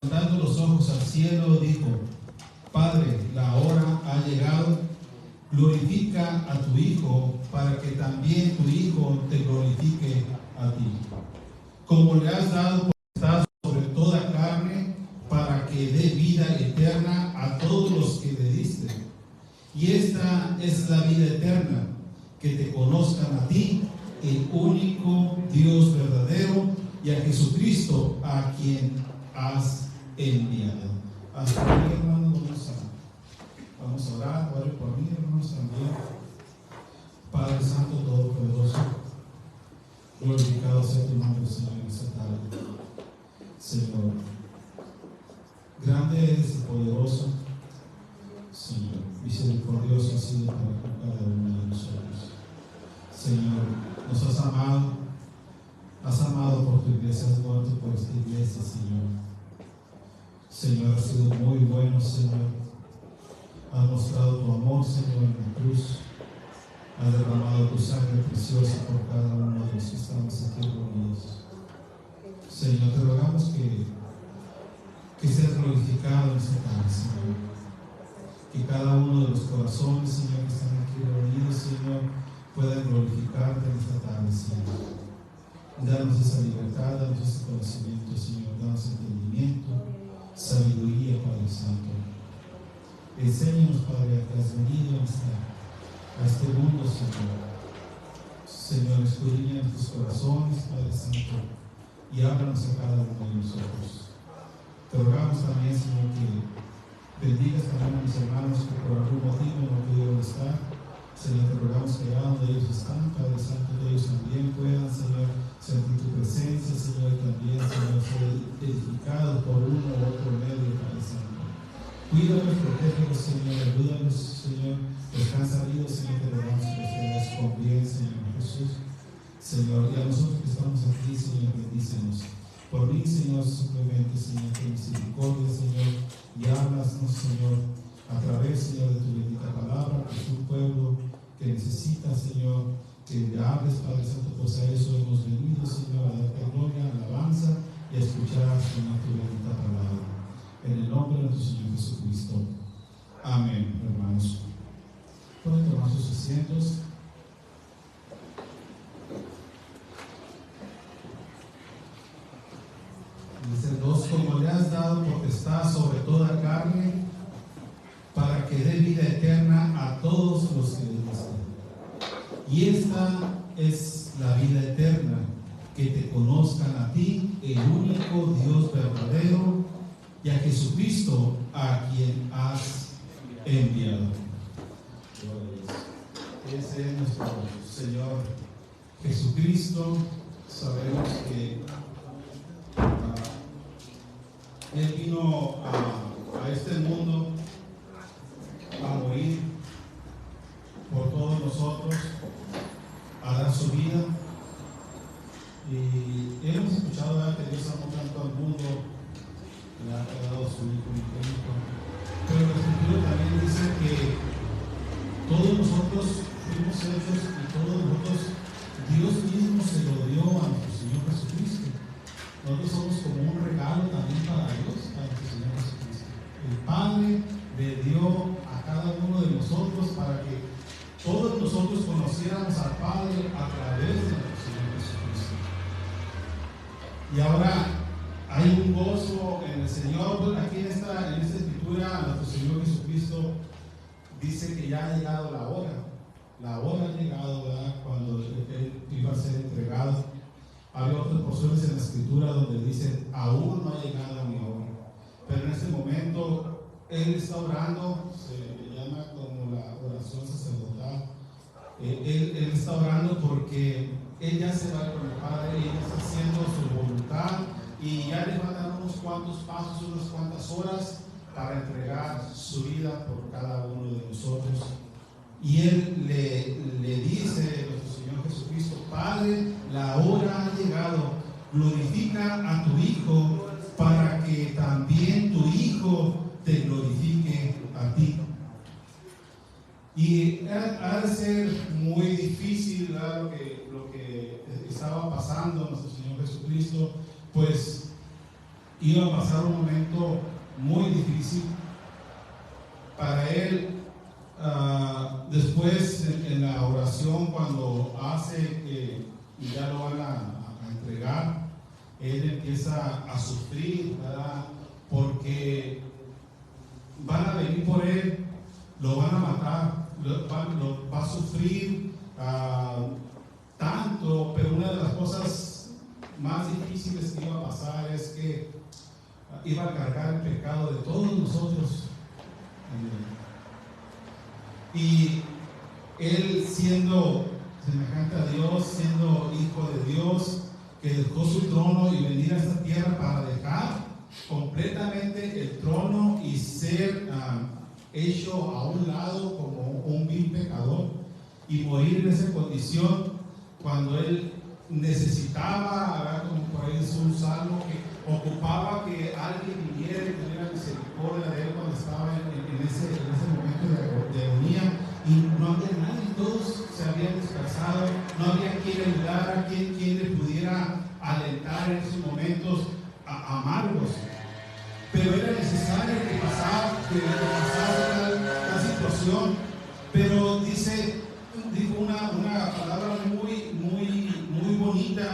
Levantando los ojos al cielo, dijo: Padre, la hora ha llegado, glorifica a tu Hijo, para que también tu Hijo te glorifique a ti. Como le has dado potestad sobre toda carne, para que dé vida eterna a todos los que le diste. Y esta es la vida eterna, que te conozcan a ti, el único Dios verdadero, y a Jesucristo, a quien has enviado. Hasta aquí, hermanos, vamos a orar. Ore por mí, hermanos, también. Padre Santo, Todopoderoso, glorificado sea tu nombre, Señor, en esta tarde. Señor, grande eres y poderoso, Señor, misericordioso has sido para con cada uno de nosotros. Señor, nos has amado por tu iglesia, has muerto por esta iglesia, Señor. Señor, has sido muy bueno, Señor. Has mostrado tu amor, Señor, en la cruz. Has derramado tu sangre preciosa por cada uno de los que estamos aquí reunidos. Señor, te rogamos que seas glorificado en esta tarde, Señor. Que cada uno de los corazones, Señor, que están aquí reunidos, Señor, puedan glorificarte en esta tarde, Señor. Danos esa libertad, danos ese conocimiento, Señor. Danos entendimiento, sabiduría, Padre Santo. Enséñanos, Padre, a que has venido a este mundo, Señor. Señor, escudriña nuestros corazones, Padre Santo, y háblanos a cada uno de nosotros. Te rogamos también, Señor, que bendigas también a mis hermanos que por algún motivo no pudieron estar. Señor, te rogamos que allá donde ellos están, Padre Santo, que ellos también puedan, Señor, sentir tu presencia, Señor, y también, Señor, ser edificados por uno u otro medio, Padre Santo. Cuídanos, protégenos, Señor, ayúdanos, Señor, los que han salido, Señor, te rogamos que ustedes con bien, Señor Jesús. Señor, y a nosotros que estamos aquí, Señor, bendícenos. Por mí, Señor, simplemente, Señor, ten misericordia, Señor, y háblanos, Señor, a través, Señor, de tu bendita palabra, que es un pueblo que necesita, Señor, que le hables, Padre Santo, pues a eso hemos venido, Señor, a darte gloria, alabanza y a escuchar, Señor, tu bendita palabra. En el nombre de nuestro Señor Jesucristo. Amén, hermanos. Pueden tomar sus asientos. Dice 2: Como le has dado potestad sobre toda carne, para que dé vida eterna a todos los que le diste. Y esta es la vida eterna, que te conozcan a ti, el único Dios verdadero, y a Jesucristo, a quien has enviado. Ese es nuestro Señor Jesucristo. Sabemos que Él vino a este mundo a morir por todos nosotros, a dar su vida. Y hemos escuchado que Dios amó tanto al mundo, le ha dado su Hijo unigénito. Pero la Escritura también dice que todos nosotros fuimos hechos, y todos nosotros, Dios mismo se lo dio a nuestro Señor Jesucristo. Nosotros somos como un regalo también para Dios, para nuestro Señor Jesucristo. El Padre le dio a cada uno de nosotros para que todos nosotros conociéramos al Padre a través de nuestro Señor Jesucristo. Y ahora hay un gozo en el Señor. Aquí en esta escritura, nuestro Señor Jesucristo dice que ya ha llegado la hora. La hora ha llegado, ¿verdad?, cuando Él iba a ser entregado. Hay otras porciones en la escritura donde dice: aún no ha llegado mi hora. Pero en este momento Él está orando, se le llama como la oración sacerdotal. Él está orando porque Él ya se va con el Padre, Él está haciendo su voluntad, y ya le va a dar unos cuantos pasos, unas cuantas horas para entregar su vida por cada uno de nosotros. Y Él le dice a nuestro Señor Jesucristo: Padre, la hora ha llegado, glorifica a tu Hijo, para que también tu Hijo te glorifique a ti. Y ha de ser muy difícil, ¿verdad?, lo que estaba pasando nuestro Señor Jesucristo, pues iba a pasar un momento muy difícil para él. Después en la oración, cuando hace que ya lo van a entregar, él empieza a sufrir, ¿verdad? Porque van a venir por él, lo van a matar, va a sufrir tanto. Pero una de las cosas más difíciles que iba a pasar es que iba a cargar el pecado de todos nosotros. Y él, siendo semejante a Dios, siendo hijo de Dios, que dejó su trono y venir a esta tierra para dejar completamente el trono y ser hecho a un lado como un vil pecador y morir en esa condición, cuando él necesitaba, ¿verdad? Como por ahí es un salmo, que ocupaba que alguien viniera y tuviera misericordia de él cuando estaba en ese momento de agonía, y no había nadie, todos se habían dispersado, no había quien ayudara, quien le pudiera alentar en esos momentos amargos. Pero era necesario que pasara la situación. Pero dijo una palabra muy bonita.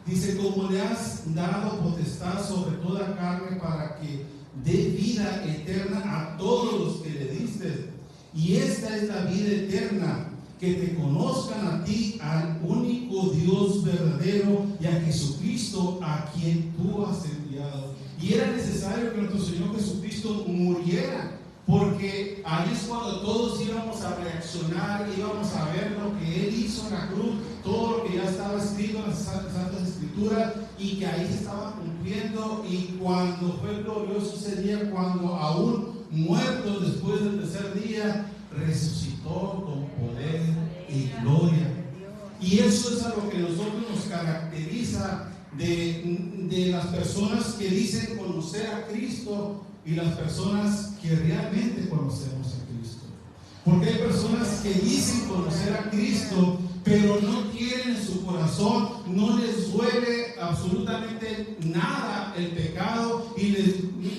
Dice: como le has dado potestad sobre toda carne para que dé vida eterna a todos los que le diste. Y esta es la vida eterna, que te conozcan a ti, al único Dios verdadero, y a Jesucristo, a quien tú has enviado. Y era necesario que nuestro Señor Jesucristo muriera, porque ahí es cuando todos íbamos a reaccionar, íbamos a ver lo que Él hizo en la cruz, todo lo que ya estaba escrito en las Santas Escrituras, y que ahí se estaba cumpliendo. Y cuando fue glorioso ese día, cuando aún muerto después del tercer día, resucitó con poder y gloria. Y eso es a lo que nosotros nos caracteriza de las personas que dicen conocer a Cristo y las personas que realmente conocemos a Cristo. Porque hay personas que dicen conocer a Cristo, pero no quieren en su corazón, no les duele absolutamente nada el pecado, y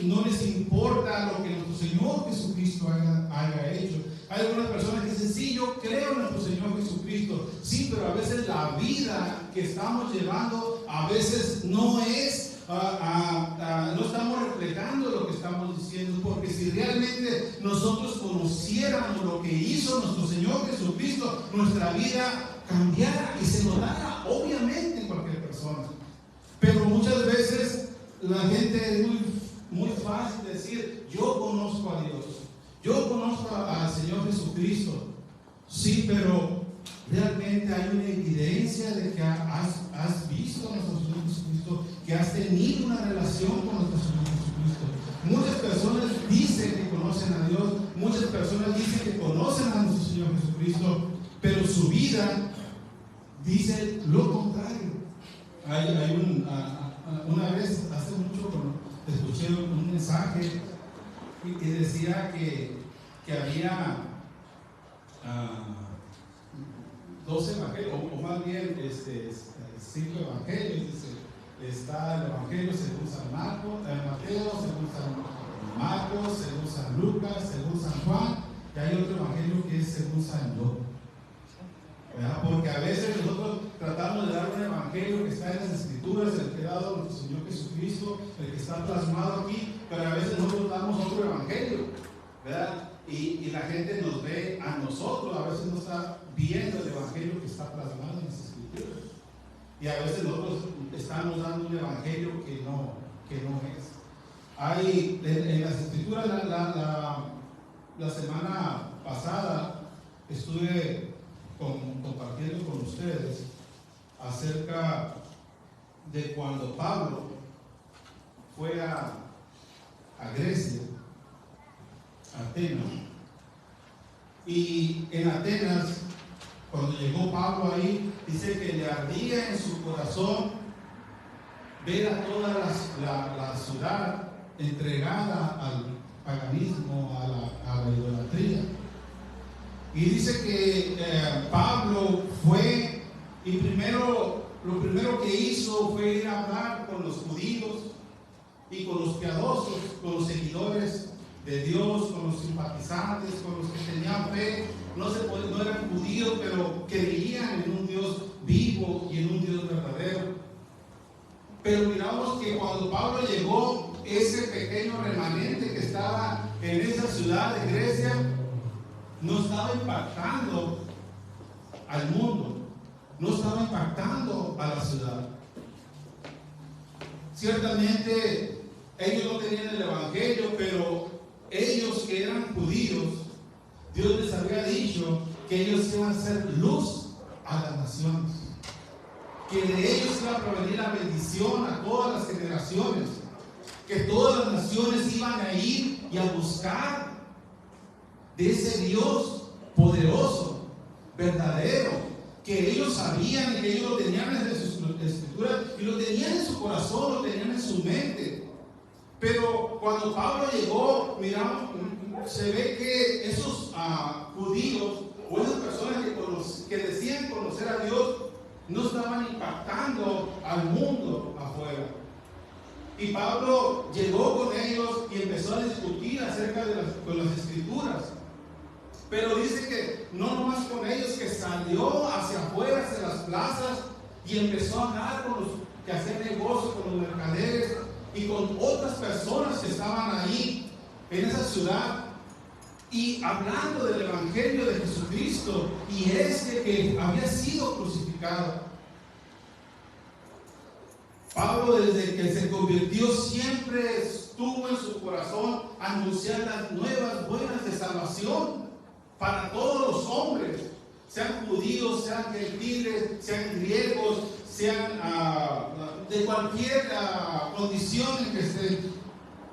no les importa lo que nuestro Señor Jesucristo haya hecho. Hay algunas personas que dicen: sí, yo creo en nuestro Señor Jesucristo, sí, pero a veces la vida que estamos llevando a veces no es, no estamos reflejando lo que estamos diciendo. Porque si realmente nosotros conociéramos lo que hizo nuestro Señor Jesucristo, nuestra vida cambiara y se notara obviamente en cualquier persona. Pero muchas veces la gente es muy fácil decir: yo conozco a Dios, yo conozco al Señor Jesucristo. Sí, pero realmente hay una evidencia de que has visto a nuestro Señor Jesucristo, que has tenido una relación con nuestro Señor Jesucristo. Muchas personas dicen que conocen a Dios, muchas personas dicen que conocen a nuestro Señor Jesucristo, pero su vida dice lo contrario. Una vez, hace mucho, escuché un mensaje que decía que había 12 evangelios, o más bien 5 evangelios. Está el evangelio según San Mateo, según San Marcos, según San Lucas, según San Juan, y hay otro evangelio que es según San Juan. Porque a veces nosotros tratamos de dar un evangelio que está en las Escrituras, el que ha dado nuestro Señor Jesucristo, el que está plasmado aquí, pero a veces nosotros damos otro evangelio, ¿verdad? Y la gente nos ve a nosotros, a veces no está viendo el evangelio que está plasmado en las Escrituras. Y a veces nosotros estamos dando un evangelio que no es. Hay en las Escrituras, la semana pasada estuve compartiendo con ustedes acerca de cuando Pablo fue a Grecia, Atenas. Y en Atenas, cuando llegó Pablo ahí, dice que le ardía en su corazón ver a toda la ciudad entregada al paganismo, a la idolatría. Y dice que Pablo fue, y lo primero que hizo fue ir a hablar con los judíos y con los piadosos, con los seguidores de Dios, con los simpatizantes, con los que tenían fe. No eran judíos, pero creían en un Dios vivo y en un Dios verdadero. Pero miramos que cuando Pablo llegó, ese pequeño remanente que estaba en esa ciudad de Grecia no estaba impactando al mundo, no estaba impactando a la ciudad. Ciertamente ellos no tenían el evangelio, pero ellos que eran judíos, Dios les había dicho que ellos iban a ser luz a las naciones, que de ellos iba a provenir la bendición a todas las generaciones, que todas las naciones iban a ir y a buscar de ese Dios poderoso, verdadero, que ellos sabían y que ellos lo tenían en sus escrituras y lo tenían en su corazón, lo tenían en su mente. Pero cuando Pablo llegó, miramos, se ve que esos judíos o esas personas que decían conocer a Dios no estaban impactando al mundo afuera. Y Pablo llegó con ellos y empezó a discutir acerca de las escrituras. Pero dice que no nomás con ellos, que salió hacia afuera, hacia las plazas, y empezó a hablar con los que hacían negocio, con los mercaderes y con otras personas que estaban ahí en esa ciudad, y hablando del evangelio de Jesucristo y que había sido crucificado. Pablo, desde que se convirtió, siempre estuvo en su corazón anunciar las nuevas buenas de salvación para todos los hombres, sean judíos, sean gentiles, sean griegos, sean de cualquier condición en que estén.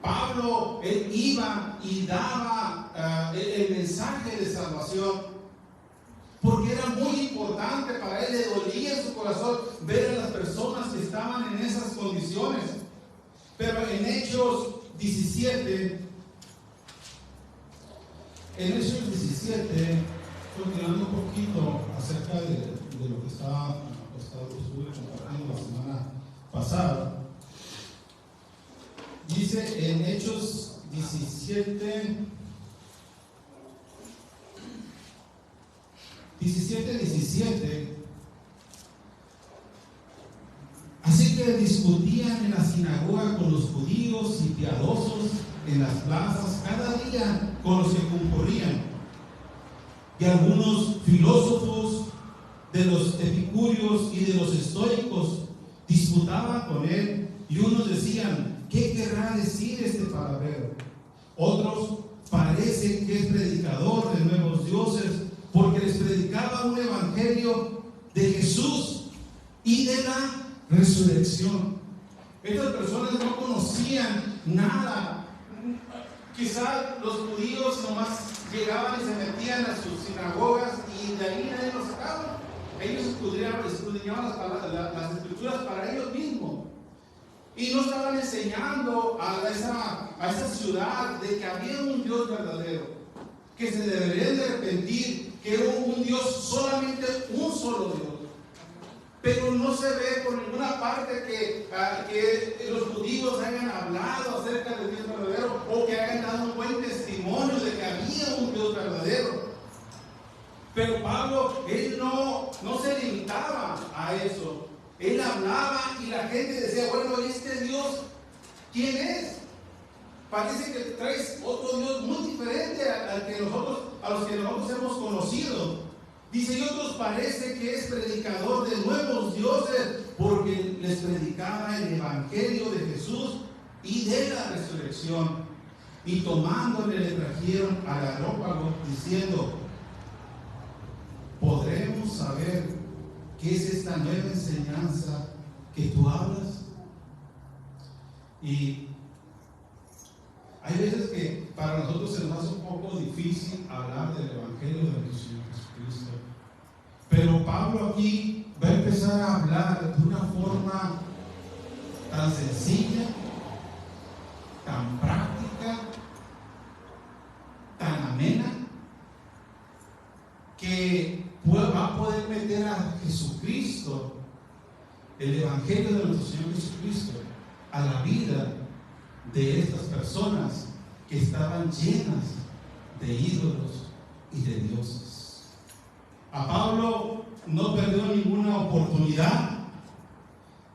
Pablo, él iba y daba el mensaje de salvación, porque era muy importante para él. Le dolía en su corazón ver a las personas que estaban en esas condiciones. Pero en Hechos 17, continuando un poquito acerca de lo que estuve compartiendo la semana pasada, dice en Hechos 17, 17, así que discutían en la sinagoga con los judíos y piadosos en las plazas cada día con los que concurrían. Y algunos filósofos de los epicúreos y de los estoicos disputaban con él, y unos decían: ¿qué querrá decir este palabrero? Otros: parece que es predicador de nuevos dioses, porque les predicaba un evangelio de Jesús y de la resurrección. Estas personas no conocían nada. Quizás los judíos nomás llegaban y se metían a sus sinagogas y de ahí nadie los sacaba. Ellos escudriñaban las escrituras para ellos mismos. Y no estaban enseñando a esa ciudad de que había un Dios verdadero, que se deberían de arrepentir, que era un Dios, solamente un solo Dios. Pero no se ve por ninguna parte que los judíos hayan hablado acerca del Dios verdadero, o que hayan dado un buen testimonio de que había un Dios verdadero. Pero Pablo, él no se limitaba a eso. Él hablaba y la gente decía: bueno, este Dios, ¿quién es? Parece que traes otro Dios muy diferente a los que nosotros hemos conocido. Dice: y otros parece que es predicador de nuevos dioses, porque les predicaba el evangelio de Jesús y de la resurrección. Y tomándole le trajeron al Areópago, diciendo: ¿podremos saber qué es esta nueva enseñanza que tú hablas? Y hay veces que para nosotros se nos hace un poco difícil hablar del evangelio de nuestro Señor Jesucristo. Pero Pablo aquí va a empezar a hablar de una forma tan sencilla, tan práctica, tan amena, que va a poder meter a Jesucristo, el evangelio de nuestro Señor Jesucristo, a la vida de estas personas que estaban llenas de ídolos y de dioses. A Pablo no perdió ninguna oportunidad.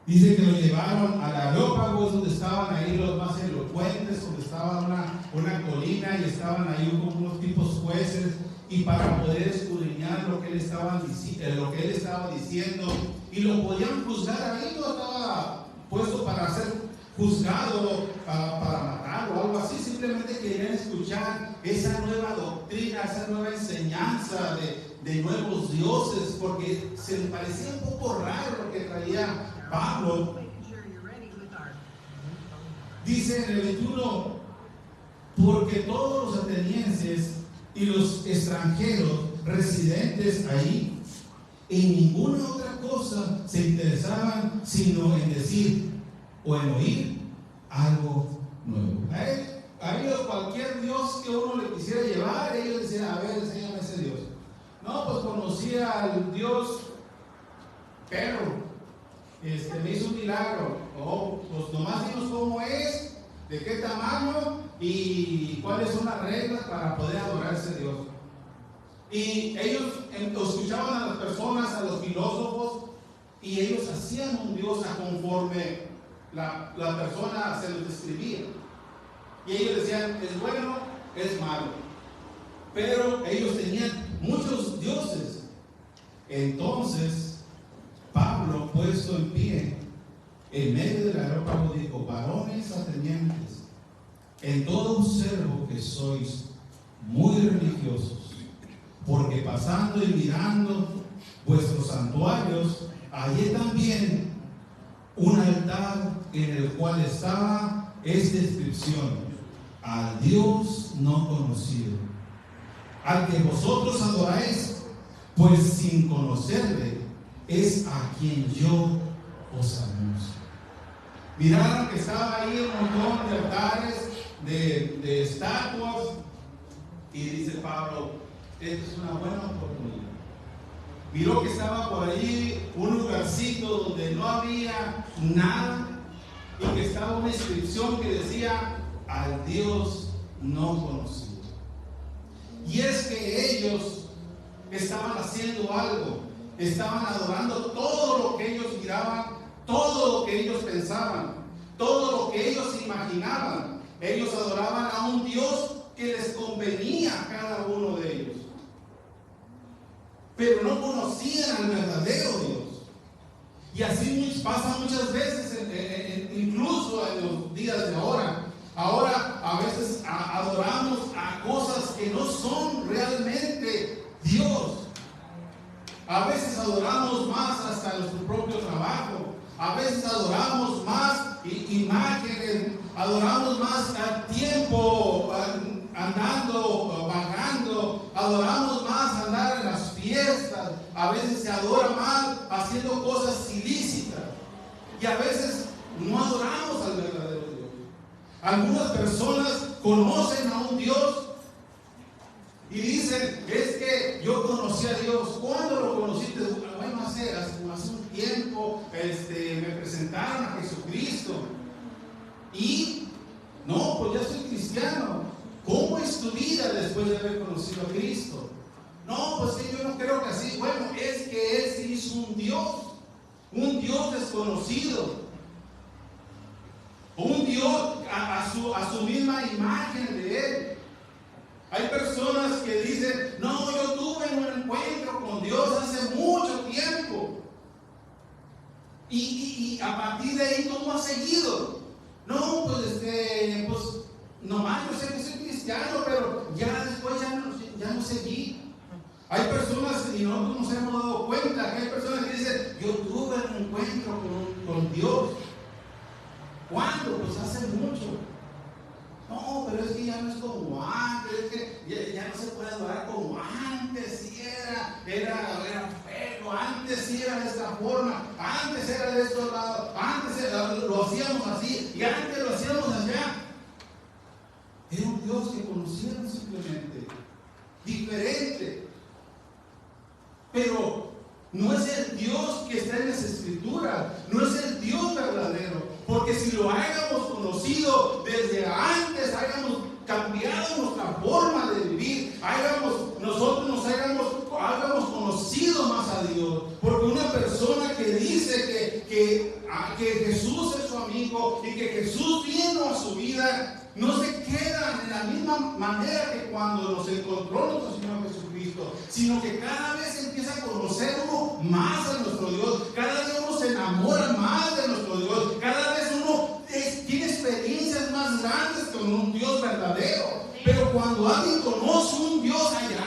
Dice que lo llevaron al Areópago, donde estaban ahí los más elocuentes, donde estaba una colina y estaban ahí como unos tipos jueces, y para poder escudriñar lo que él estaba diciendo, y lo podían juzgar ahí. No estaba puesto para ser juzgado, para matar o algo así. Simplemente querían escuchar esa nueva doctrina, esa nueva enseñanza de nuevos dioses, porque se les parecía un poco raro lo que traía Pablo. Dice en el 21: porque todos los atenienses y los extranjeros residentes ahí en ninguna otra cosa se interesaban sino en decir o en oír algo nuevo. A ellos cualquier dios que uno le quisiera llevar, ellos decían: a ver, enséñame ese dios. No, pues conocía al dios perro, me hizo un milagro. Oh, pues nomás dinos cómo es, de qué tamaño y cuáles son las reglas para poder adorar a ese Dios. Y ellos escuchaban a las personas, a los filósofos, y ellos hacían un Dios a conforme la persona se los describía. Y ellos decían: es bueno, es malo. Pero ellos tenían muchos dioses. Entonces Pablo, puesto en pie en medio del Areópago, dijo: varones atenienses, en todo observo que sois muy religiosos, porque pasando y mirando vuestros santuarios, hallé también un altar en el cual estaba esta inscripción: al Dios no conocido, al que vosotros adoráis, pues sin conocerle es a quien yo os anuncio. Miraron que estaba ahí un montón de altares, de estatuas, y dice Pablo: esta es una buena oportunidad. Miró que estaba por ahí un lugarcito donde no había nada, y que estaba una inscripción que decía: al Dios no conocido. Y es que ellos estaban haciendo algo, estaban adorando todo lo que ellos miraban, todo lo que ellos pensaban, todo lo que ellos imaginaban. Ellos adoraban a un Dios que les convenía a cada uno de ellos, pero no conocían al verdadero Dios. Y así pasa muchas veces, incluso en los días de ahora. Ahora a veces adoramos a cosas que no son realmente Dios. A veces adoramos más hasta nuestro propio trabajo. A veces adoramos más imágenes. Adoramos más tiempo andando, vagando. Adoramos más andar en las fiestas. A veces se adora más haciendo cosas ilícitas. Y a veces no adoramos al verdadero Dios. Algunas personas conocen a un Dios y dicen: es que yo conocí a Dios. ¿Cuándo lo conociste? Bueno, hace un tiempo me presentaron a Jesucristo. Y no, pues ya soy cristiano. ¿Cómo es tu vida después de haber conocido a Cristo? No, pues que yo no creo que así. Bueno, es que Él sí hizo un Dios desconocido, un Dios a su misma imagen de Él. Hay personas que dicen: no, yo tuve un encuentro con Dios hace mucho tiempo. Y a partir de ahí, ¿cómo ha seguido? No, pues nomás yo sé que soy cristiano, pero ya después ya no seguí. Hay personas, y nosotros nos hemos dado cuenta, que hay personas que dicen: yo tuve un encuentro con Dios. ¿Cuándo? Pues hace mucho. No, pero es que ya no es como antes, es que ya no se puede adorar como antes. Sí era feo, antes sí era de esta forma, antes era de estos lados, antes lo hacíamos así y antes lo hacíamos allá. Era un Dios que conocieron simplemente, diferente. Pero no es el Dios que está en las Escrituras, no es el Dios verdadero, porque si lo hayamos conocido, conocido desde antes, hayamos cambiado nuestra forma de vivir, nosotros nos hayamos conocido más a Dios. Porque una persona que dice que Jesús es su amigo y que Jesús vino a su vida, no se queda en la misma manera que cuando nos encontró nuestro Señor Jesucristo, sino que cada vez empieza a conocer uno más a nuestro Dios, cada vez uno se enamora más de nuestro Dios, cada vez uno tiene experiencias más grandes con un Dios verdadero. Pero cuando alguien conoce un Dios allá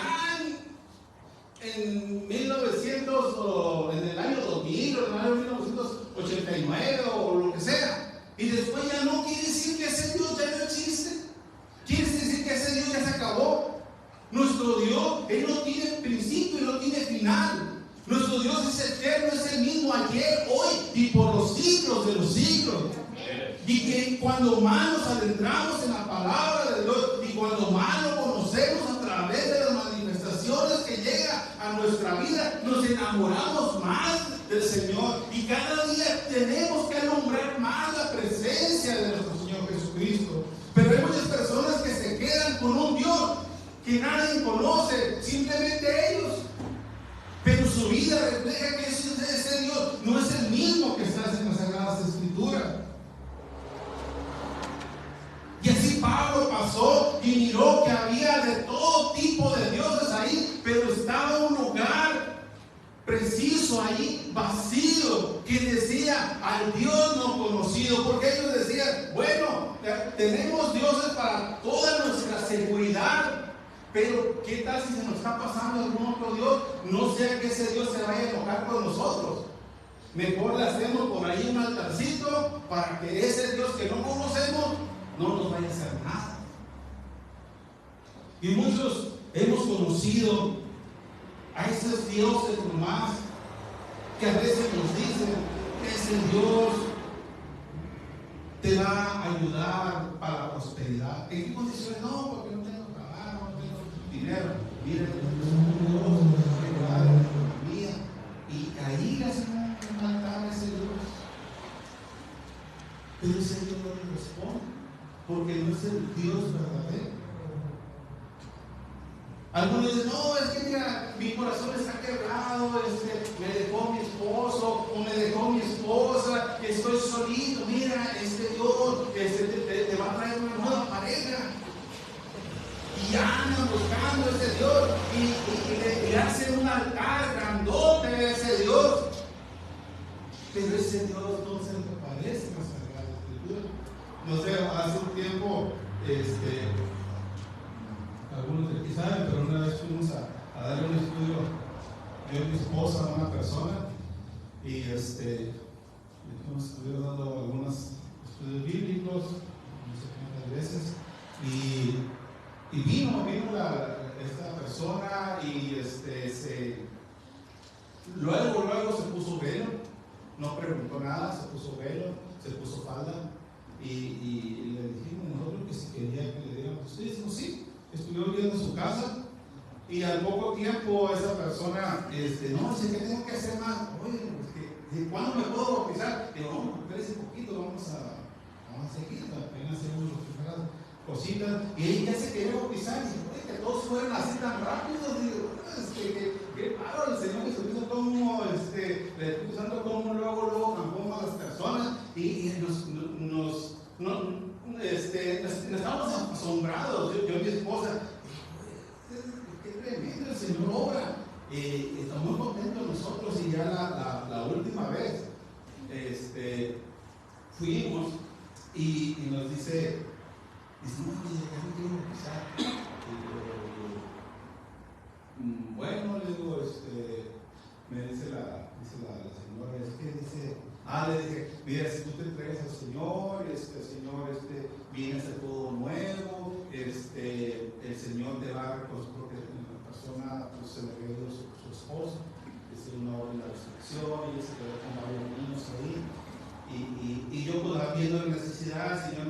en 1900 o en el año 2000 o en el año 1989 o lo que sea, y después ya no, quiere decir que ese Dios ya no existe, quiere decir que ese Dios ya se acabó. Nuestro Dios, Él no tiene principio y no tiene final. Nuestro Dios es eterno, es el mismo ayer, hoy y por los siglos de los siglos. Y que cuando más nos adentramos en la palabra de Dios y cuando más lo conocemos a través de las manifestaciones que llegan a nuestra vida, nos enamoramos más del Señor y cada día tenemos que alumbrar más la presencia de nuestro Señor Jesucristo. Pero hay muchas personas que se quedan con un Dios que nadie conoce, simplemente ellos. Pero su vida refleja que ese Dios no es el mismo que está en las Sagradas Escrituras. Y así Pablo pasó y miró que había de todo tipo de dioses ahí, pero estaba un lugar preciso ahí, vacío, que decía al Dios no conocido, porque ellos decían, bueno, tenemos dioses para toda nuestra seguridad, pero ¿qué tal si se nos está pasando algún otro Dios? No sea que ese Dios se vaya a enojar con nosotros. Mejor le hacemos por ahí un altarcito para que ese Dios que no conocemos no nos vaya a hacer nada. Y muchos hemos conocido a esos dioses nomás que a veces nos dicen que ese Dios te va a ayudar para la prosperidad. ¿En qué condiciones? No, porque no tengo trabajo, no tengo dinero. Mira, Dios nos va a ayudar en la economía. Y ahí le hacen un altar a ese Dios. Pero ese Dios no le responde, porque no es el Dios verdadero. Algunos dicen, no, es que mira, mi corazón está quebrado, me dejó mi esposo o me dejó mi esposa, estoy solito, mira, Dios te va a traer una nueva pareja. Y andan buscando ese Dios y le hacen un altar grandote a ese Dios. Pero ese Dios no se le parece a la Sagrada Escritura. No sé, hace un tiempo, algunos de aquí saben, pero una vez fuimos a darle un estudio, yo y mi esposa a una persona, y estuvieron dando algunos estudios bíblicos, no sé cuántas veces, y vino esta persona y luego se puso velo, no preguntó nada, se puso velo, se puso falda, y le dijimos nosotros que si quería que le diéramos, sí, dijo sí. Estuvimos viendo su casa y al poco tiempo esa persona, no sé qué tengo que hacer más. Oye, ¿cuándo me puedo bautizar? Digo, no, espérese un poquito, vamos a seguir, apenas hacemos las primeras cositas. Y ella ya se quería bautizar y dice, oye, que todos fueron así tan rápidos. Digo, qué raro, el Señor Jesucristo, como el Espíritu Santo, como luego transforma a las personas y estamos asombrados, yo y mi esposa, qué tremendo, el Señor obra. Estamos muy contentos nosotros. Y ya la última vez fuimos y nos dice, no, ya no quiero bautizar. Bueno, le digo, me dice la señora, es que dice, le dije, mira, si tú te entregas al Señor, el Señor viene a hacer todo nuevo, el Señor te va a reconstruir, porque la persona pues, se le quedó su esposo, es una obra de la resurrección, y se quedó con varios niños ahí, y yo pues viendo la necesidad, el Señor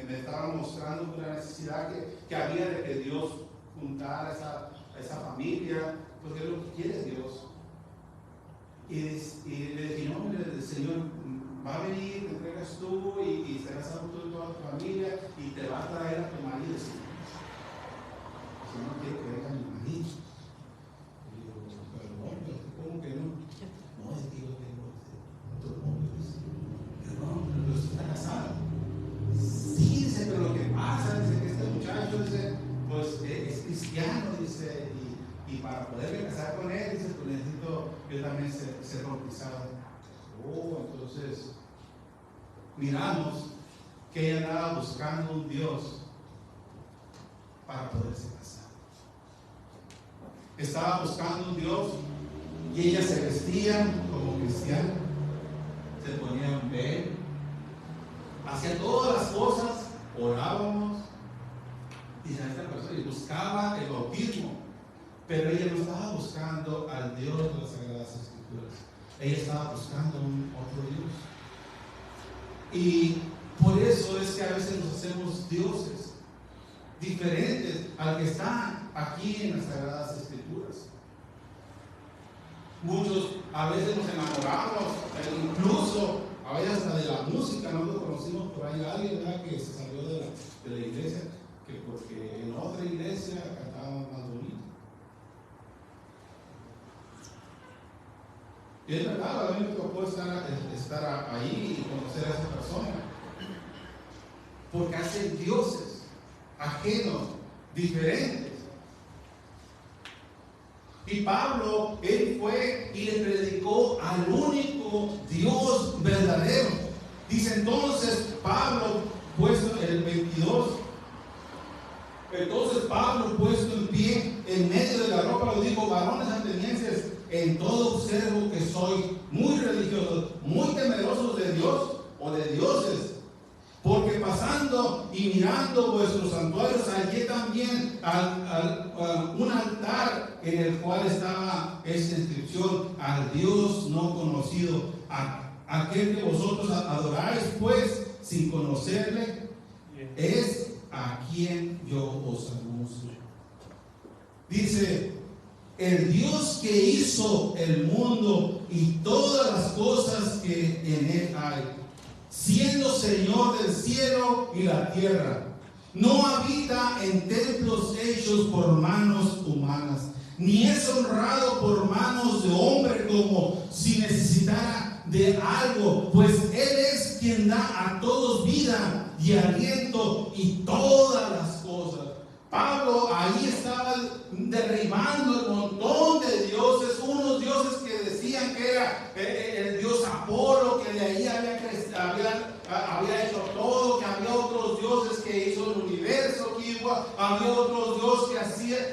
me estaba mostrando la necesidad que había de que Dios juntara a esa familia, porque es lo que quiere Dios. Y le dije, no, el Señor va a venir, te entregas tú y serás tú y toda tu familia y te va a traer a tu marido. Si no quiere que venga mi marido. Y digo, pero hombre, ¿cómo que no? No, es que yo tengo otro hombre. Pero usted está casado. Sí, dice, pero lo que pasa, dice que este muchacho, dice, pues es cristiano, dice, y para poderme casar con él, dice, pues necesito yo también ser bautizado. Oh, entonces miramos que ella andaba buscando un Dios para poderse casar. Estaba buscando un Dios y ella se vestía como cristiana, se ponía un velo, hacía todas las cosas, orábamos, dice a esta persona, y buscaba el bautismo, pero ella no estaba buscando al Dios de las Sagradas Escrituras. Ella estaba buscando otro Dios. Y por eso es que a veces nos hacemos dioses diferentes al que está aquí en las Sagradas Escrituras. Muchos a veces nos enamoramos, incluso a veces hasta de la música. Nosotros conocimos por ahí a alguien, ¿verdad?, que se salió de la iglesia, que porque en otra iglesia cantaban más bonito. Y es verdad, a mí me tocó estar ahí y conocer a esa persona, porque hacen dioses ajenos, diferentes. Y Pablo, él fue y le predicó al único Dios verdadero. Dice entonces Pablo, puesto en el 22, entonces Pablo, puesto en pie en medio de la ropa, lo dijo: varones atenienses, en todo observo que soy muy religiosos, muy temerosos de Dios o de dioses, porque pasando y mirando vuestros santuarios hallé también un altar en el cual estaba esta inscripción: al Dios no conocido, aquel que vosotros adoráis pues sin conocerle, es a quien yo os anuncio. Dice: el Dios que hizo el mundo y todas las cosas que en él hay, siendo Señor del cielo y la tierra, no habita en templos hechos por manos humanas, ni es honrado por manos de hombre como si necesitara de algo, pues Él es quien da a todos vida y aliento y todas las cosas. Pablo ahí estaba derribando el montón de dioses, unos dioses que decían que era el dios Apolo, que de ahí había hecho todo, que había otros dioses que hizo el universo, que había otros dioses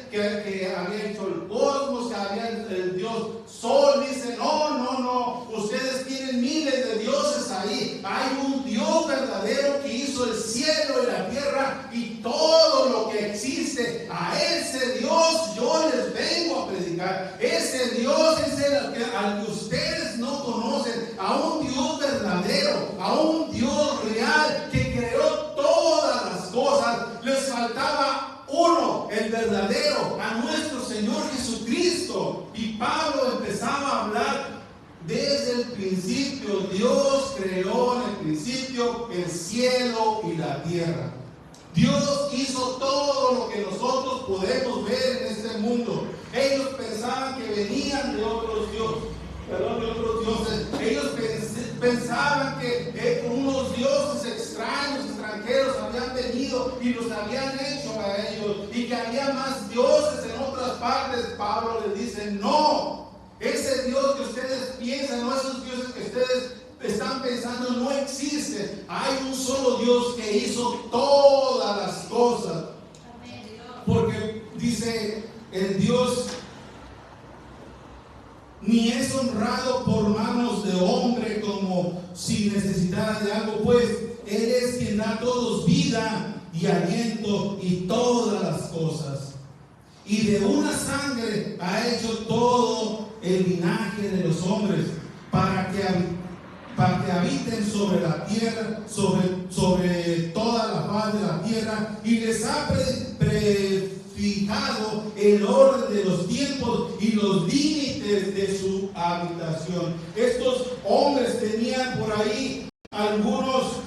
que había hecho el cosmos, que había el dios Sol. Dice: no, ustedes tienen miles de dioses ahí. Hay un Dios verdadero que hizo el cielo y la tierra y todo lo que existe. A ese Dios yo les vengo a predicar. Ese Dios es al que ustedes no conocen, a un Dios verdadero, a un Dios real que creó todas las cosas. Les faltaba uno, el verdadero, a nuestro Señor Jesucristo. Y Pablo empezaba a hablar desde el principio. Dios creó en el principio el cielo y la tierra. Dios hizo todo lo que nosotros podemos ver en este mundo. Ellos pensaban que venían de otros dioses. Ellos pensaban que unos dioses extraños, extranjeros, habían venido y los habían hecho a ellos, y que había más dioses en otras partes. Pablo les dice: no, ese Dios que ustedes piensan, no, esos dioses que ustedes están pensando, no existen. Hay un solo Dios que hizo todas las cosas. Porque dice: el Dios ni es honrado por manos de hombre como si necesitara de algo, pues Él es quien da a todos vida y aliento y todas las cosas. Y de una sangre ha hecho todo el linaje de los hombres para que habiten sobre la tierra, sobre toda la faz de la tierra, y les ha prefijado el orden de los tiempos y los límites de su habitación. Estos hombres tenían por ahí algunos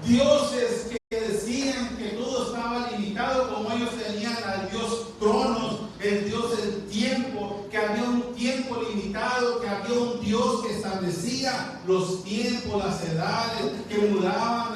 dioses que decían que todo estaba limitado, como ellos tenían al dios Cronos, el dios del tiempo, que había un tiempo limitado, que había un dios que establecía los tiempos, las edades, que mudaban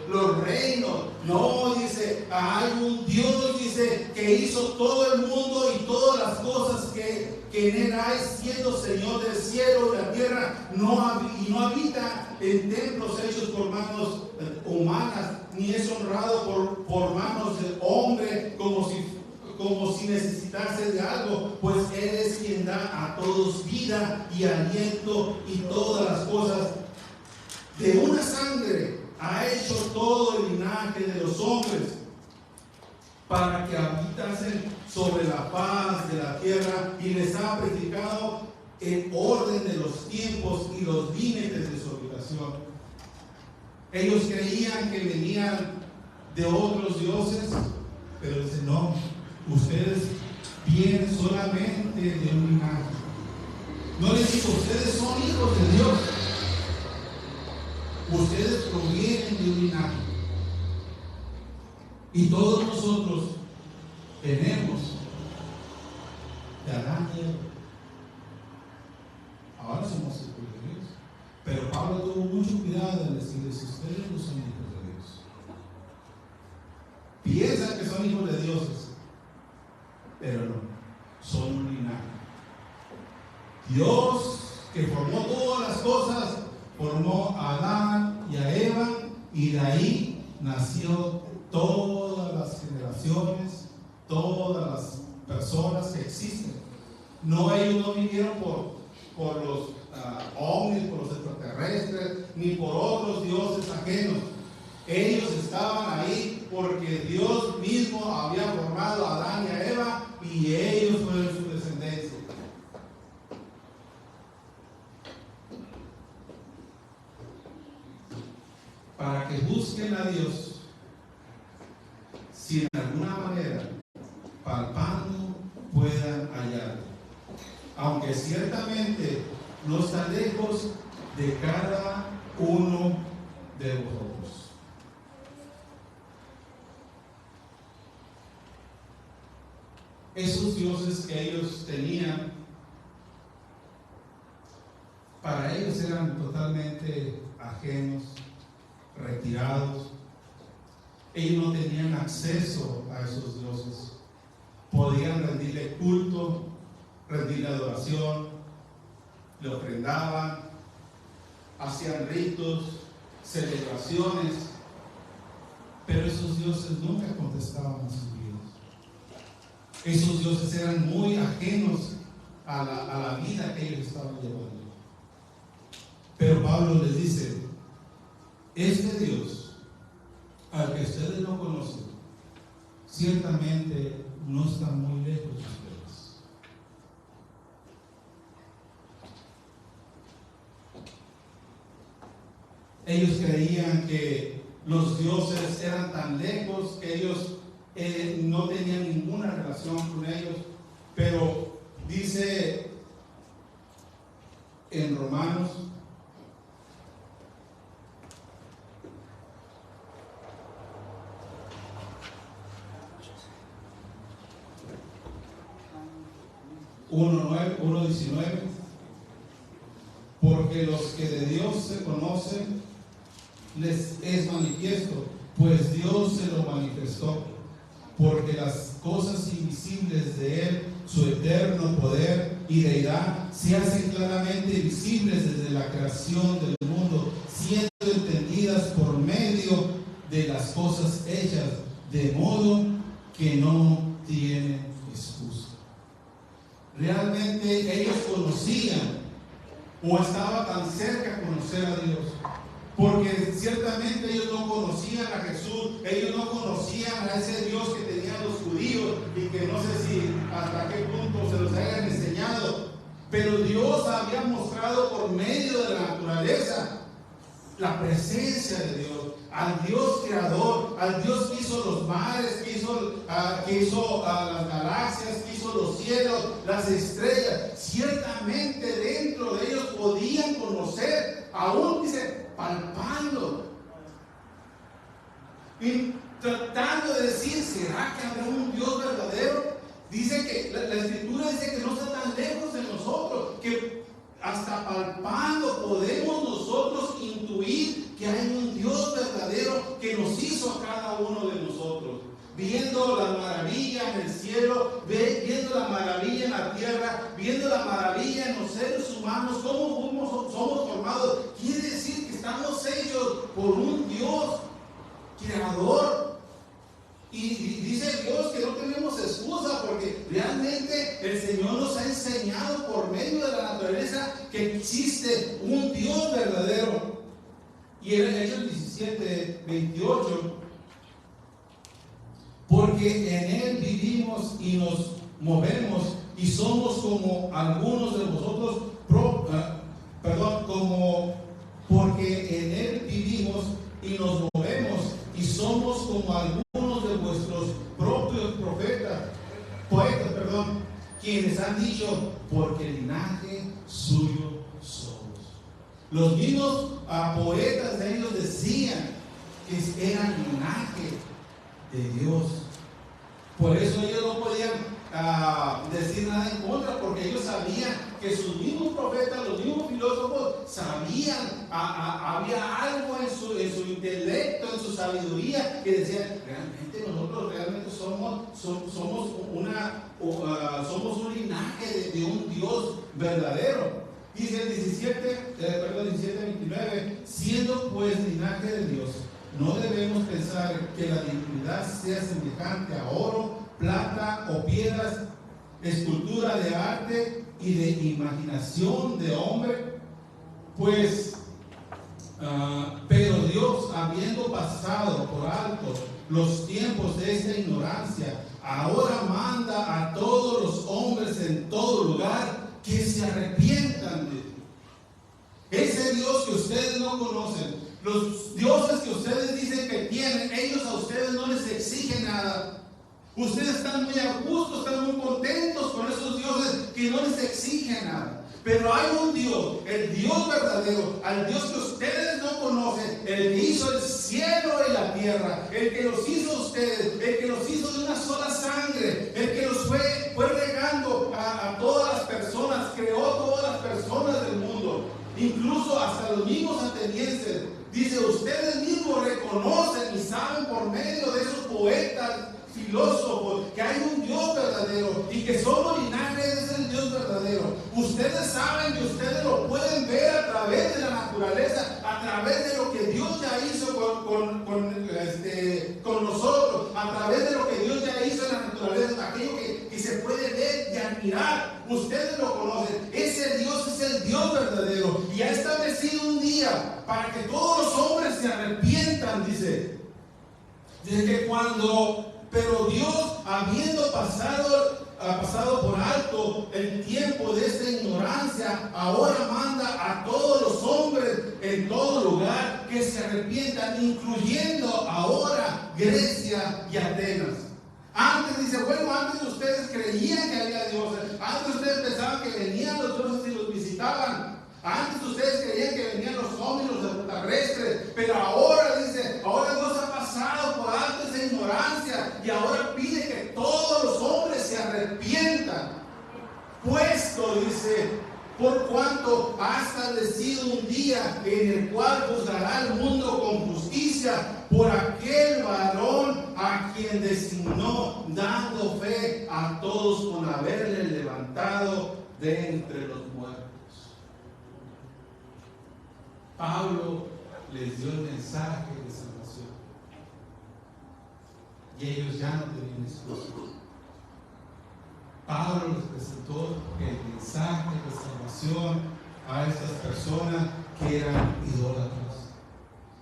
los reinos. No, dice, hay un Dios, dice, que hizo todo el mundo y todas las cosas que en él hay, siendo Señor del cielo y la tierra, y no habita en templos hechos por manos humanas, ni es honrado por manos del hombre como si necesitase de algo, pues Él es quien da a todos vida y aliento y todas las cosas. De una sangre ha hecho todo el linaje de los hombres para que habitasen sobre la faz de la tierra, y les ha practicado el orden de los tiempos y los límites de su habitación. Ellos creían que venían de otros dioses, pero dicen, no, ustedes vienen solamente de un linaje. No les digo, ustedes son hijos de Dios, ustedes provienen de un linaje. Y todos nosotros tenemos de Adán y Eva. Ahora somos hijos de Dios. Pero Pablo tuvo mucho cuidado en decirles, ustedes no son hijos de Dios. Piensan que son hijos de dioses, pero no, son un linaje. Dios, que formó todas las cosas, formó a Adán y a Eva, y de ahí nació todas las generaciones, todas las personas que existen. No, ellos no vinieron por los ovnis, por los extraterrestres, ni por otros dioses ajenos. Ellos estaban ahí porque Dios mismo había formado a Adán y a Eva, y ellos fueron su descendencia. Para que busquen a Dios, si en alguna manera, palpando, puedan hallarlo, aunque ciertamente no está lejos de cada uno de vosotros. Esos dioses que ellos tenían, para ellos eran totalmente ajenos, retirados. Ellos no tenían acceso a esos dioses. Podían rendirle culto, rendirle adoración, le ofrendaban, hacían ritos, celebraciones, pero esos dioses nunca contestaban a sus vidas. Esos dioses eran muy ajenos a la vida que ellos estaban llevando. Pero Pablo les dice, este Dios al que ustedes no conocen, ciertamente no está muy lejos de ustedes. Ellos creían que los dioses eran tan lejos que ellos no tenían ninguna relación con ellos, pero dice en Romanos 1:19, porque los que de Dios se conocen les es manifiesto, pues Dios se lo manifestó, porque las cosas invisibles de Él, su eterno poder y deidad, se hacen claramente visibles desde la creación del mundo, siendo entendidas por medio de las cosas hechas, de modo que no tienen excusa. Realmente ellos conocían, o estaba tan cerca de conocer a Dios, porque ciertamente ellos no conocían a Jesús, ellos no conocían a ese Dios que tenían los judíos, y que no sé si hasta qué punto se los hayan enseñado, pero Dios había mostrado por medio de la naturaleza la presencia de Dios. al Dios creador, al Dios que hizo los mares, que hizo las galaxias, que hizo los cielos, las estrellas. Ciertamente dentro de ellos podían conocer, aún dice, palpando y tratando de decir, ¿será que habrá un Dios verdadero? Dice que la Escritura dice que no está tan lejos de nosotros, que hasta palpando podemos nosotros intuir que hay un Dios verdadero que nos hizo a cada uno de nosotros. Viendo la maravilla en el cielo, viendo la maravilla en la tierra, viendo la maravilla en los seres humanos, cómo somos formados. Quiere decir que estamos hechos por un Dios creador. Y dice Dios que no tenemos excusa, porque realmente el Señor nos ha enseñado por medio de la naturaleza que existe un Dios verdadero. Y en Hechos 17, 28, porque en Él vivimos y nos movemos y somos como algunos de vosotros, porque en Él vivimos y nos movemos y somos como algunos de vuestros propios poetas, quienes han dicho, porque el linaje suyo somos. Los mismos poetas de ellos decían que eran linaje de Dios. Por eso ellos no podían decir nada en contra, porque ellos sabían que sus mismos profetas, los mismos filósofos sabían, había algo en su intelecto, en su sabiduría, que decían, nosotros realmente somos un linaje de un Dios verdadero. Dice el 17:29, siendo pues linaje de Dios, no debemos pensar que la divinidad sea semejante a oro, plata o piedras, escultura de arte y de imaginación de hombre, pues, pero Dios, habiendo pasado por alto los tiempos de esta ignorancia, ahora manda a todos los hombres en todo lugar que se arrepientan de ti. Ese Dios que ustedes no conocen, los dioses que ustedes dicen que tienen, ellos a ustedes no les exigen nada. Ustedes están muy a gusto, están muy contentos con esos dioses que no les exigen nada. Pero hay un Dios, el Dios verdadero, al Dios que ustedes no conocen, el que hizo el cielo y la tierra, el que los hizo a ustedes, el que los hizo de una sola sangre, el que los fue regando a todas las personas, creó todas las personas del mundo, incluso hasta los mismos atenienses. Dice, ustedes mismos reconocen y saben por medio de esos poetas, filósofos, que hay un Dios verdadero y que solo linaje es el Dios verdadero. Ustedes saben que ustedes lo pueden ver a través de la naturaleza, a través de lo que Dios ya hizo con nosotros, a través de lo que Dios ya hizo en la naturaleza, aquello que se puede ver y admirar. Ustedes lo conocen. Ese Dios es el Dios verdadero y ha establecido un día para que todos los hombres se arrepientan, dice. Dice que pero Dios, habiendo pasado por alto el tiempo de esta ignorancia, ahora manda a todos los hombres en todo lugar que se arrepientan, incluyendo ahora Grecia y Atenas. Antes dice, antes ustedes creían que había dioses, antes ustedes pensaban que venían los dioses y los visitaban, antes ustedes creían que venían los ovnis, los extraterrestres, pero ahora dice, ahora Dios ha pasado por alto esa ignorancia y ahora pide que todos los hombres se arrepientan, puesto, dice, por cuanto ha establecido un día en el cual juzgará al mundo con justicia por aquel varón a quien designó, dando fe a todos con haberle levantado de entre los muertos. Pablo les dio el mensaje de salvación y ellos ya no tenían excusa. Pablo les presentó el mensaje de salvación a estas personas que eran idólatras,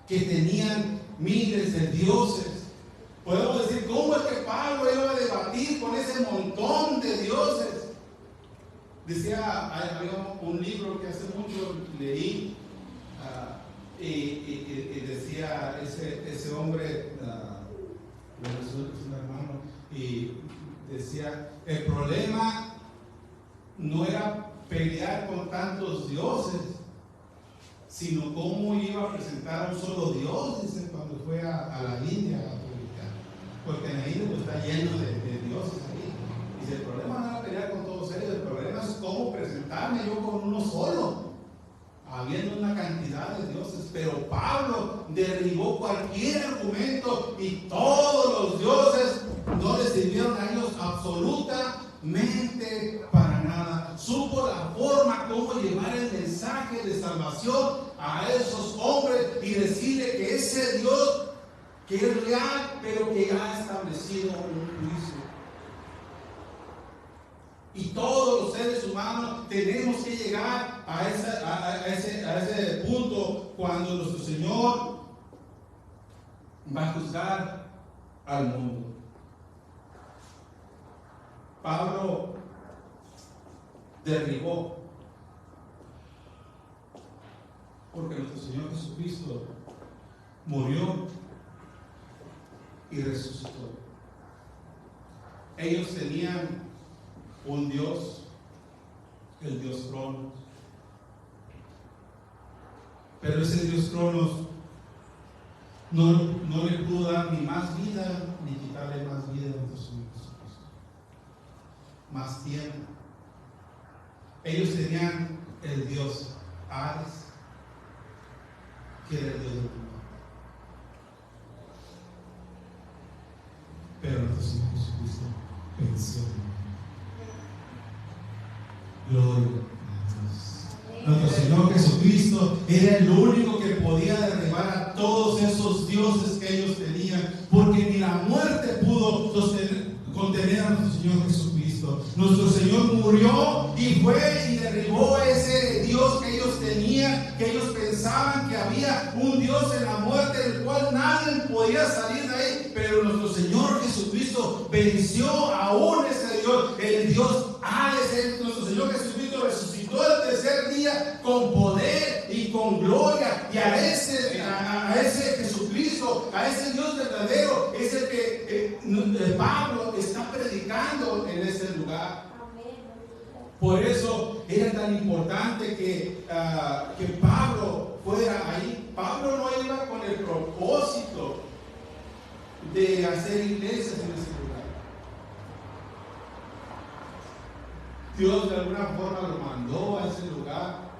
que tenían miles de dioses. Podemos decir, ¿cómo es que Pablo iba a debatir con ese montón de dioses? Había un libro que hace mucho leí y decía decía ese hombre, es un hermano, y decía, el problema no era pelear con tantos dioses, sino cómo iba a presentar a un solo Dios, dice, cuando fue a la India a predicar, porque en la India pues, está lleno de dioses ahí. Dice, el problema no era pelear con todos ellos, el problema es cómo presentarme yo con uno solo, habiendo una cantidad de dioses. Pero Pablo derribó cualquier argumento y todos los dioses no les sirvieron a ellos absolutamente para nada. Supo la forma como llevar el mensaje de salvación a esos hombres y decirle que ese Dios que es real, pero que ha establecido un juicio. Y todos los seres humanos tenemos que llegar a ese punto cuando nuestro Señor va a juzgar al mundo. Pablo derribó, porque nuestro Señor Jesucristo murió y resucitó. Ellos tenían un Dios, el Dios Cronos, pero ese Dios Cronos no le pudo dar ni más vida ni quitarle más vida a nuestro Señor Jesucristo, más tiempo. Ellos tenían el Dios Ares, que era el Dios del mundo, pero nuestro Señor Jesucristo venció. Gloria a Dios. Nuestro Señor Jesucristo era el único que podía derribar a todos esos dioses que ellos tenían, porque ni la muerte pudo contener a nuestro Señor Jesucristo. Nuestro Señor murió y fue y derribó ese Dios que ellos tenían, que ellos pensaban que había un Dios en la muerte, del cual nadie podía salir de ahí, pero nuestro Señor Jesucristo venció aún ese Dios, el Dios Ares. Nuestro Señor Jesucristo resucitó el tercer día con poder y con gloria, y a ese Jesucristo, a ese Dios verdadero, es el que Pablo está predicando en ese lugar. Por eso era tan importante que Pablo fuera ahí. Pablo no iba con el propósito de hacer iglesias en ese lugar. Dios de alguna forma lo mandó a ese lugar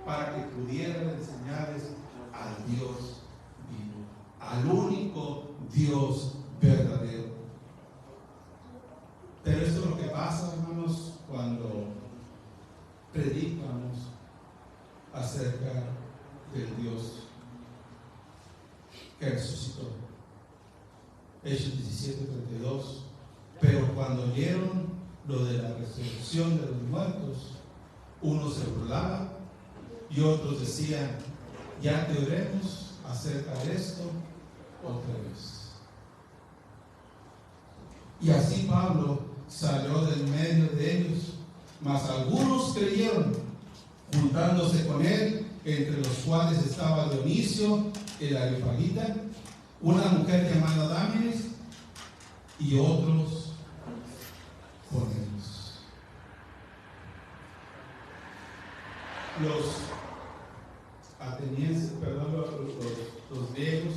para que pudiera enseñarles al Dios vivo, al único Dios verdadero. Pero esto es lo que pasa, hermanos, cuando predicamos acerca del Dios que resucitó. Hechos 17:32. Pero cuando oyeron lo de la resurrección de los muertos, unos se burlaban y otros decían, ya te oiremos acerca de esto otra vez. Y así Pablo salió del medio de ellos, mas algunos creyeron, juntándose con él, entre los cuales estaba Dionisio el Areopagita, una mujer llamada Dámenes, y otros con ellos. Los atenienses, los griegos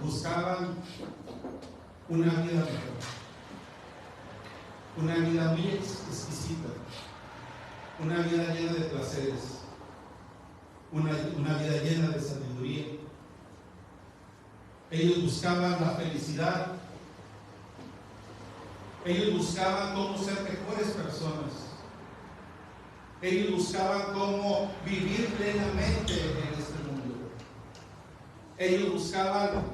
buscaban una vida mejor, una vida muy exquisita, una vida llena de placeres, una vida llena de sabiduría. Ellos buscaban la felicidad, ellos buscaban cómo ser mejores personas, ellos buscaban cómo vivir plenamente en este mundo, ellos buscaban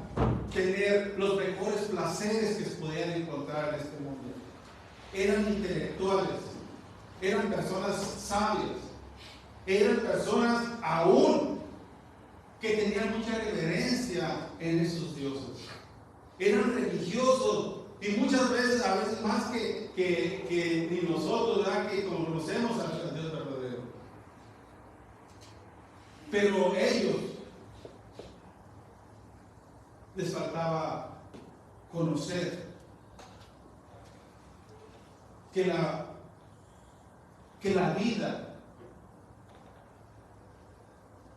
tener los mejores placeres que se podían encontrar en este mundo. Eran intelectuales, eran personas sabias, eran personas aún que tenían mucha reverencia en esos dioses, eran religiosos, y muchas veces, a veces más que ni nosotros, ¿verdad?, que conocemos al Dios verdadero. Pero ellos les faltaba conocer que la vida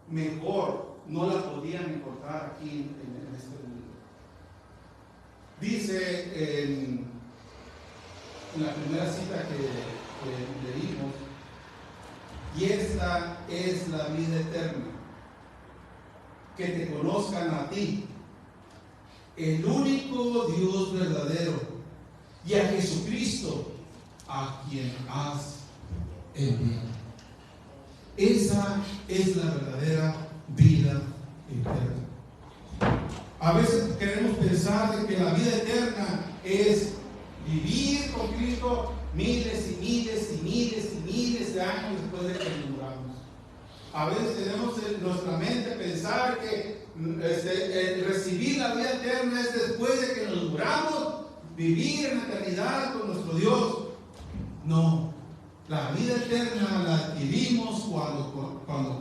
mejor no la podían encontrar aquí en este mundo. Dice en la primera cita que leímos, y esta es la vida eterna, que te conozcan a ti, el único Dios verdadero, y a Jesucristo, a quien has enviado. Esa es la verdadera vida eterna. A veces queremos pensar de que la vida eterna es vivir con Cristo miles y miles y miles y miles de años después de que nos muramos. A veces tenemos en nuestra mente pensar que recibir la vida eterna es después de que nos muramos, vivir en la eternidad con nuestro Dios. No, la vida eterna la adquirimos cuando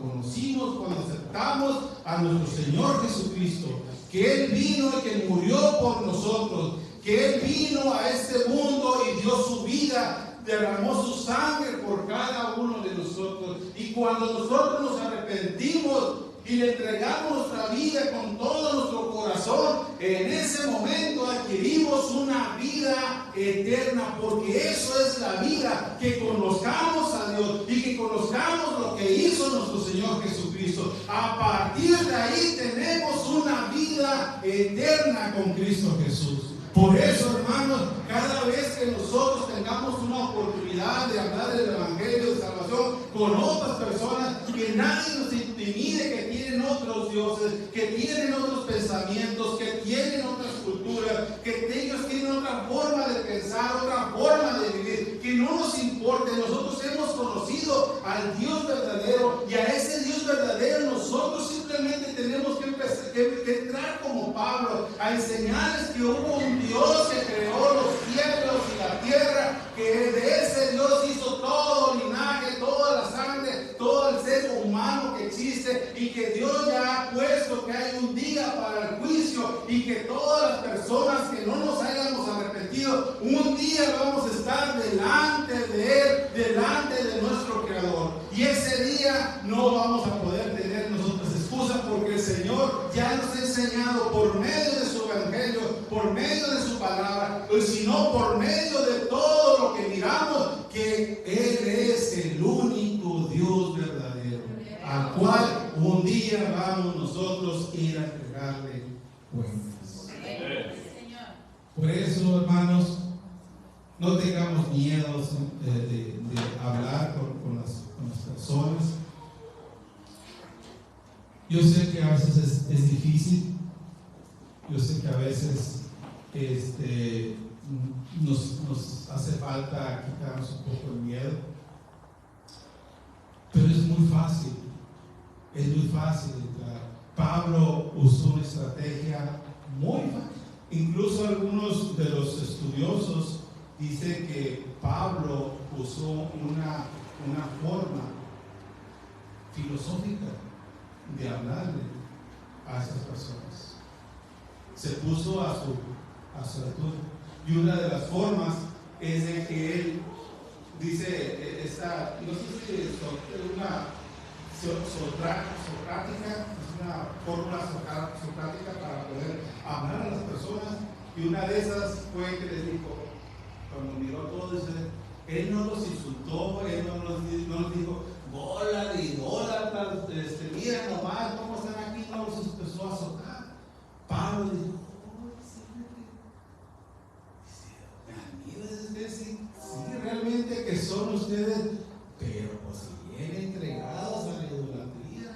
conocimos, cuando aceptamos a nuestro Señor Jesucristo, que Él vino y que murió por nosotros, que Él vino a este mundo y dio su vida, derramó su sangre por cada uno de nosotros. Y cuando nosotros nos arrepentimos y le entregamos nuestra vida con todo nuestro corazón, en ese momento adquirimos una vida eterna, porque eso es la vida, que conozcamos a Dios y que conozcamos lo que hizo nuestro Señor Jesucristo. A partir de ahí tenemos una vida eterna con Cristo Jesús. Por eso, hermanos, cada vez que nosotros tengamos una oportunidad de hablar del Evangelio de salvación con otras personas, que nadie nos intimide, que tienen otros dioses, que tienen otros pensamientos, que tienen otras culturas, que ellos tienen otra forma de pensar, otra forma de vivir, que no nos importe. Nosotros hemos conocido al Dios verdadero, y a ese Dios verdadero nosotros simplemente tenemos que entrar como Pablo a enseñarles que hubo un Dios que creó los cielos y la tierra, que de ese Dios hizo todo el linaje, toda la sangre, todo el ser humano que existe, y que Dios ya ha puesto que hay un día para el juicio, y que todas las personas que no nos hayamos arrepentido, un día vamos a estar delante de Él, delante de nuestro Creador. Y ese día no vamos a poder tener nosotros excusas, porque el Señor ya nos ha enseñado por medio de su Evangelio, por medio de su palabra, sino por medio de todo lo que miramos, que Él es el único Dios verdadero, al cual un día vamos nosotros a ir a entregarle cuentas. Por eso, hermanos, no tengamos miedo de hablar con las personas. Yo sé que a veces es difícil. Yo sé que a veces nos hace falta quitarnos un poco el miedo, pero es muy fácil entrar. Pablo usó una estrategia muy fácil. Incluso algunos de los estudiosos dicen que Pablo usó una forma filosófica de hablarle a esas personas. Se puso a su altura. Y una de las formas es de que él dice, no sé si es una socrática, es una fórmula socrática para poder hablar a las personas. Y una de esas fue que les dijo, cuando miró todo, él no los insultó, él no los dijo, bola de idólatras, mira nomás cómo están aquí, no los empezó a azotar. Pablo dijo, sí, realmente que son ustedes, pero pues bien entregados a la idolatría,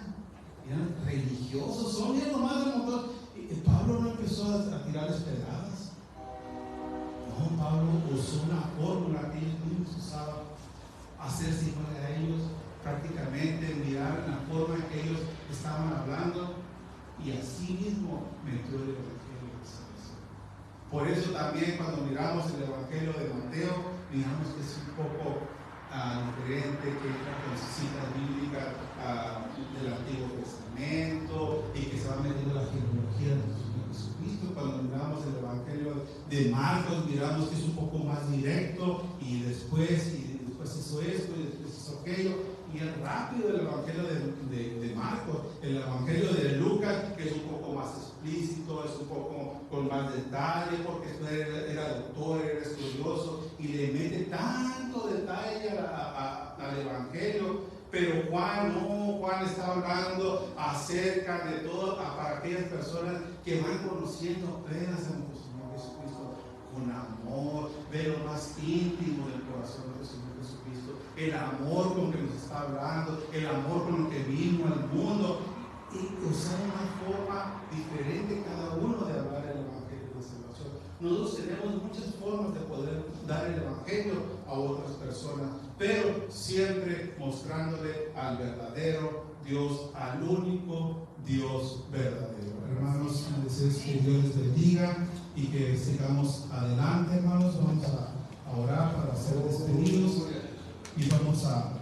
eran religiosos, son bien nomás de montón. Y Pablo no empezó a tirarles pedradas. No, Pablo usó una fórmula que ellos mismos usaban, hacerse igual a ellos, prácticamente mirar la forma en que ellos estaban hablando, y así mismo metió el Evangelio de salvación. Por eso también cuando miramos el Evangelio de Mateo, miramos que es un poco diferente, que entra con citas bíblicas del Antiguo Testamento, y que se va metiendo la genealogía de Jesucristo. Jesucristo. Cuando miramos el Evangelio de Marcos, miramos que es un poco más directo, y después hizo esto, y después hizo aquello. Y es rápido el Evangelio de Marcos. El Evangelio de Lucas es un poco más explícito, es un poco con más detalle, porque era doctor, era estudioso, y le mete tanto detalle al Evangelio. Pero Juan no, Juan está hablando acerca de todo para aquellas personas que van conociendo apenas a nuestro Señor Jesucristo con amor, ve lo más íntimo del corazón del Señor Jesucristo, el amor con que nos está hablando, el amor con el que vino al mundo, y usar una forma diferente cada uno de hablar el Evangelio de salvación. Nosotros tenemos muchas formas de poder dar el Evangelio a otras personas, pero siempre mostrándole al verdadero Dios, al único Dios verdadero. Hermanos, deseos que Dios les bendiga y que sigamos adelante, hermanos. Vamos a orar para ser despedidos y vamos a